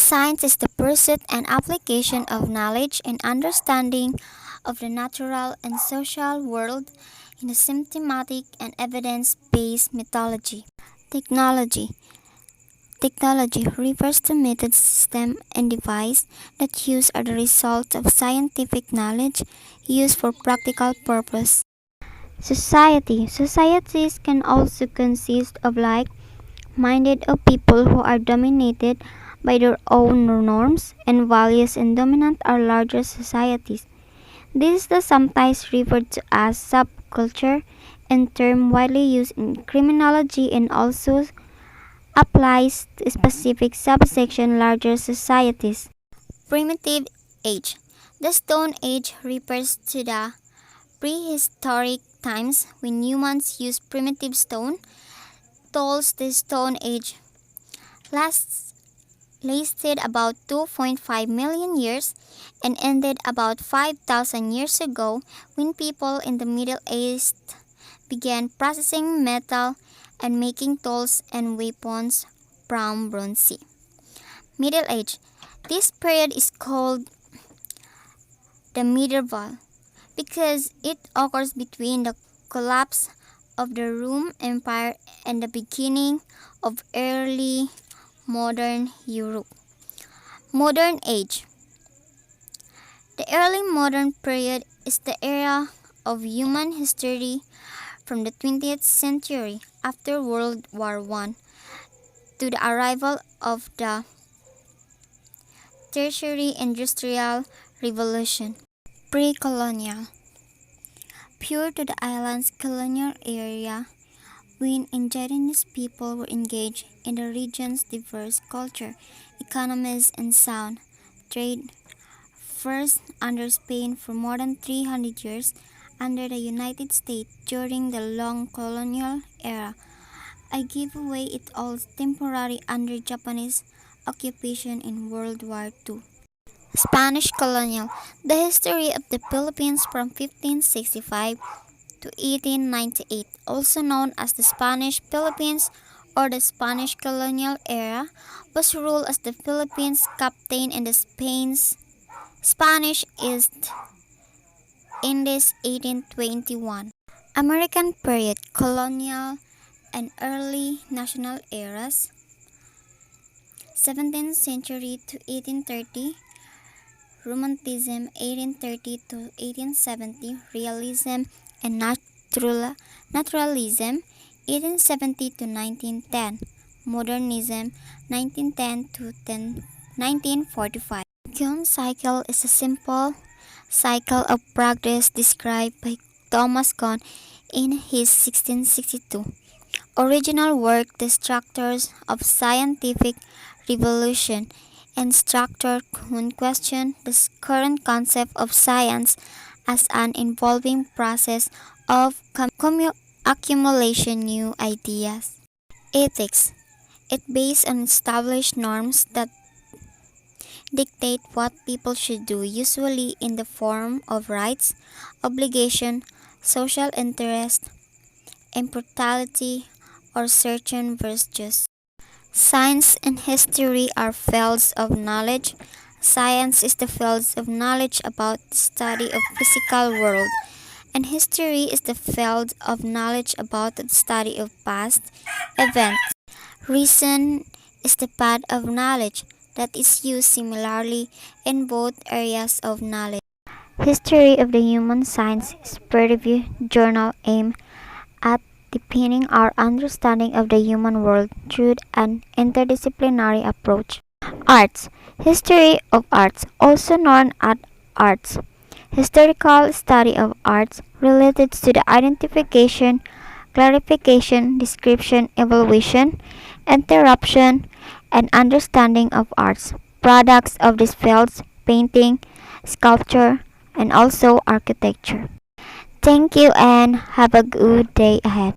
Science is the pursuit and application of knowledge and understanding of the natural and social world in a systematic and evidence-based methodology. Technology. Technology refers to methods, system, and device that use are the result of scientific knowledge used for practical purpose. Society. Societies can also consist of like-minded of people who are dominated by their own norms and values and dominant are larger societies. This is the sometimes referred to as subculture and term widely used in criminology and also applies to specific subsection larger societies. Primitive age. The Stone Age refers to the prehistoric times when humans used primitive stone tools. The Stone Age lasted about 2.5 million years and ended about 5,000 years ago when people in the Middle East began processing metal and making tools and weapons from bronze. Middle Age. This period is called the medieval because it occurs between the collapse of the Roman Empire and the beginning of early modern Europe. Modern Age. The early modern period is the era of human history from the 20th century after World War I to the arrival of the Tertiary Industrial Revolution. Pre-colonial. Prior to the island's colonial era, when indigenous people were engaged in the region's diverse culture, economies, and sound trade, first under Spain for more than 300 years, under the United States during the long colonial era, I gave away it all temporary under Japanese occupation in World War II. Spanish colonial. The history of the Philippines from 1565 to 1898, also known as the Spanish Philippines or the Spanish colonial era, was ruled as the Philippines captain in the Spanish East Indies 1821. American period, colonial and early national eras, 17th century to 1830, Romanticism 1830 to 1870, Realism and Naturalism 1870 to 1910, Modernism 1910 to 1945. Kuhn cycle is a simple cycle of progress described by Thomas Kuhn in his 1662 original work, The Structures of Scientific Revolution, and structure Kuhn questioned the current concept of science as an involving process of accumulation new ideas. Ethics. It based on established norms that dictate what people should do, usually in the form of rights, obligation, social interest, immortality, or certain virtues. Science and history are fields of knowledge. Science is the field of knowledge about the study of physical world, and history is the field of knowledge about the study of past events. Reason is the path of knowledge that is used similarly in both areas of knowledge. History of the Human Science is peer-reviewed journal aimed at deepening our understanding of the human world through an interdisciplinary approach. Arts. History of arts, also known as arts. Historical study of arts related to the identification, clarification, description, evaluation, interruption, and understanding of arts. Products of these fields, painting, sculpture, and also architecture. Thank you and have a good day ahead.